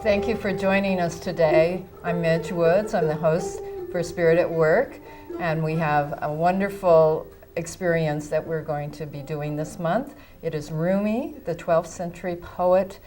Thank you for joining us today. I'm Midge Woods. I'm the host for Spirit at Work, and we have a wonderful experience that we're going to be doing this month. It is Rumi, the 12th century poet,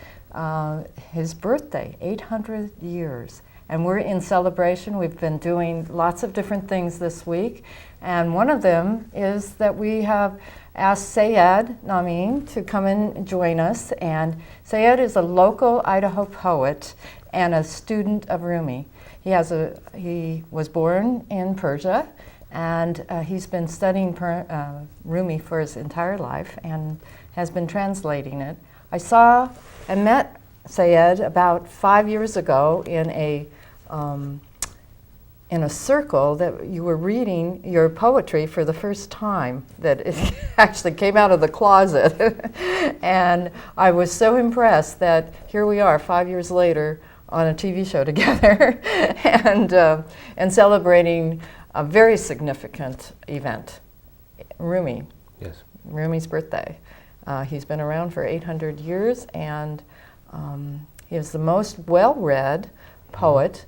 his birthday, 800 years. And we're in celebration. We've been doing lots of different things this week, and one of them is that we have asked Sayed Naimu to come and join us. And Sayed is a local Idaho poet and a student of Rumi. He was born in Persia, and he's been studying Rumi for his entire life and has been translating it. I met Sayed about 5 years ago in a circle that you were reading your poetry for the first time, that it actually came out of the closet. And I was so impressed that here we are 5 years later on a TV show together and celebrating a very significant event, Rumi. Yes. Rumi's birthday. He's been around for 800 years, and he is the most well-read poet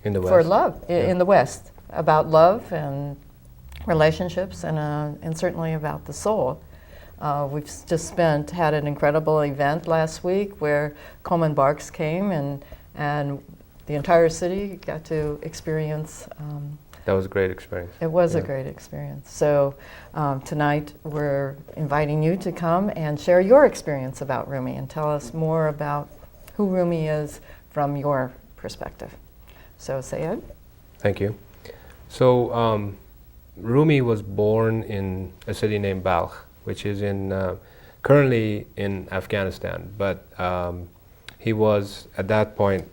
in the West. For love, in the West, about love and relationships, and certainly about the soul. We've just had an incredible event last week where Coleman Barks came, and the entire city got to experience. That was a great experience. It was a great experience. So tonight we're inviting you to come and share your experience about Rumi and tell us more about who Rumi is from your perspective. So Sayed? Thank you. So Rumi was born in a city named Balkh, which is currently in Afghanistan, but he was at that point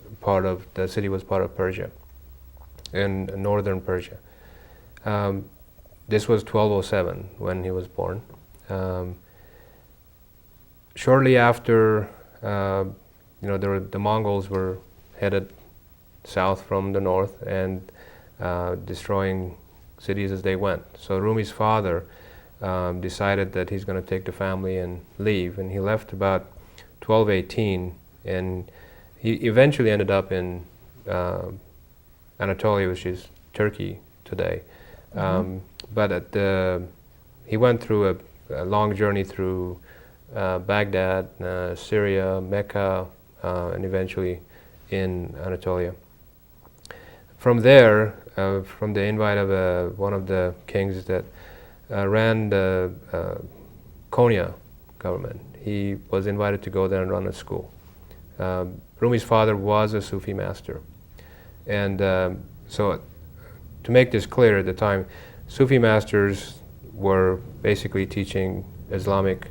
the city was part of Persia, in northern Persia. This was 1207 when he was born. Shortly after, the Mongols were headed south from the north and destroying cities as they went. So Rumi's father decided that he's going to take the family and leave, and he left about 1218, and he eventually ended up in Anatolia, which is Turkey today. But he went through a long journey through Baghdad, Syria, Mecca, and eventually in Anatolia. From there, from the invite of one of the kings that ran the Konya government, he was invited to go there and run a school. Rumi's father was a Sufi master. And so to make this clear at the time, Sufi masters were basically teaching Islamic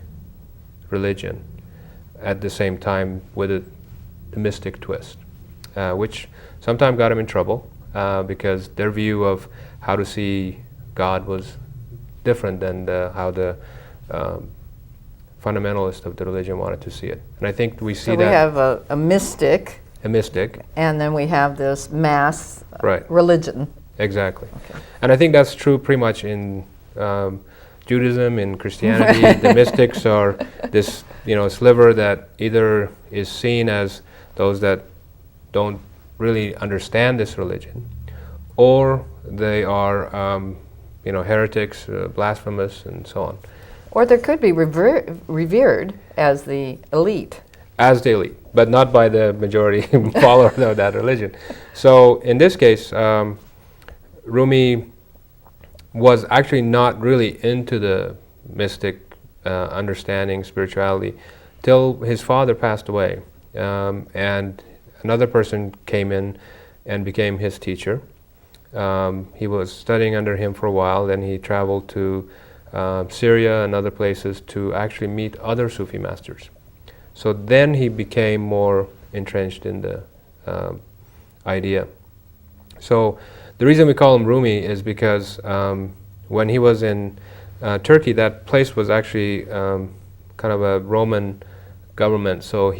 religion at the same time with a mystic twist, which sometimes got him in trouble because their view of how to see God was different than how the fundamentalists of the religion wanted to see it. And I think we see that. So we have a mystic. A mystic. And then we have this mass right. religion. Exactly. Okay. And I think that's true pretty much in Judaism, in Christianity. The mystics are this, sliver that either is seen as those that don't really understand this religion, or they are, heretics, blasphemous, and so on. Or there could be revered as the elite. As the elite, but not by the majority follower of that religion. So in this case, Rumi was actually not really into the mystic understanding, spirituality, till his father passed away. And another person came in and became his teacher. He was studying under him for a while, then he traveled to Syria and other places to actually meet other Sufi masters. So then he became more entrenched in the idea. So the reason we call him Rumi is because when he was in Turkey, that place was actually kind of a Roman government. So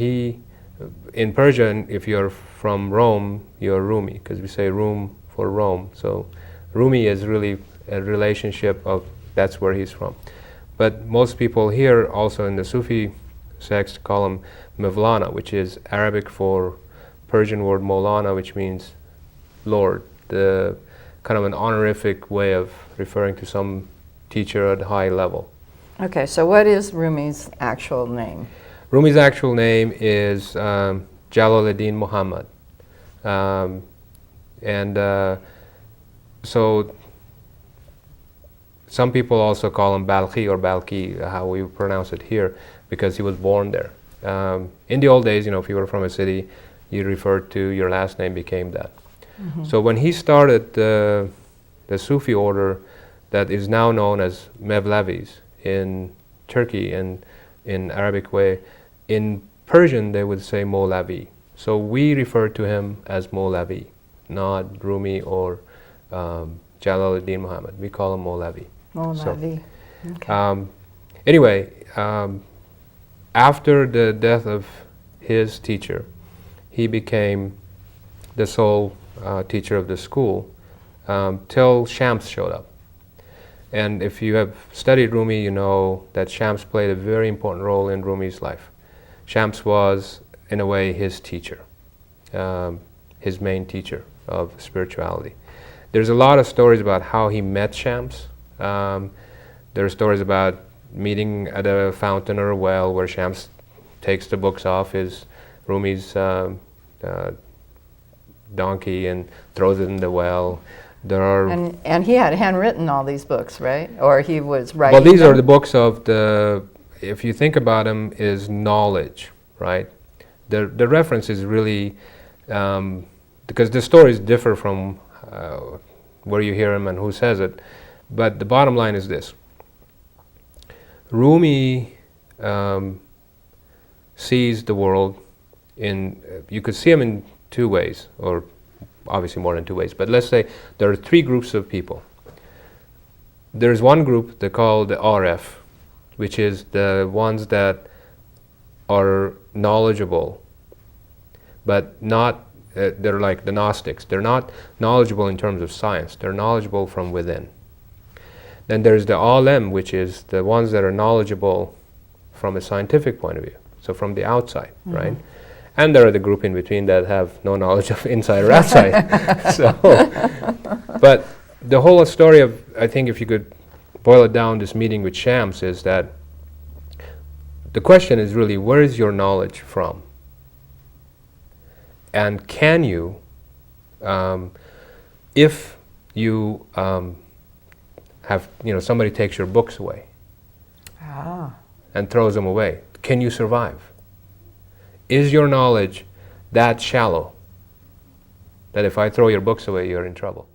in Persian, if you're from Rome, you're Rumi, because we say Rum for Rome. So Rumi is really a relationship of that's where he's from. But most people here also in the Sufi sects call him Mawlana, which is Arabic for Persian word Mawlana, which means Lord. The kind of an honorific way of referring to some teacher at a high level. Okay, so what is Rumi's actual name? Rumi's actual name is Jalaluddin Muhammad. So some people also call him Balkhi or Balki, how we pronounce it here, because he was born there. In the old days, if you were from a city, you referred to your last name became that. Mm-hmm. So when he started the Sufi order that is now known as Mevlevis in Turkey and in Arabic way, in Persian they would say Mawlavi. So we refer to him as Mawlavi, not Rumi or Jalaluddin Muhammad. We call him Mawlavi. Mawlavi. So, okay. Anyway, after the death of his teacher, he became the sole teacher of the school till Shams showed up. And if you have studied Rumi, you know that Shams played a very important role in Rumi's life. Shams was, in a way, his teacher, his main teacher of spirituality. There's a lot of stories about how he met Shams. There are stories about meeting at a fountain or a well where Shams takes the books off Rumi's donkey and throws it in the well. There are and he had handwritten all these books, right? Or he was writing well, these them? are the books of if you think about them, is knowledge, right? The reference is really, because the stories differ from where you hear them and who says it, but the bottom line is this. Rumi sees the world you could see him in two ways, or obviously more than two ways, but let's say there are three groups of people. There's one group they call the RF, which is the ones that are knowledgeable, but not, they're like the Gnostics. They're not knowledgeable in terms of science. They're knowledgeable from within. Then there's the Alem, which is the ones that are knowledgeable from a scientific point of view, so from the outside, mm-hmm. right? And there are the group in between that have no knowledge of inside or outside. But the whole story of, I think if you could boil it down, this meeting with Shams is that the question is really, where is your knowledge from? And can you, if you have, somebody takes your books away and throws them away, can you survive? Is your knowledge that shallow that if I throw your books away, you're in trouble?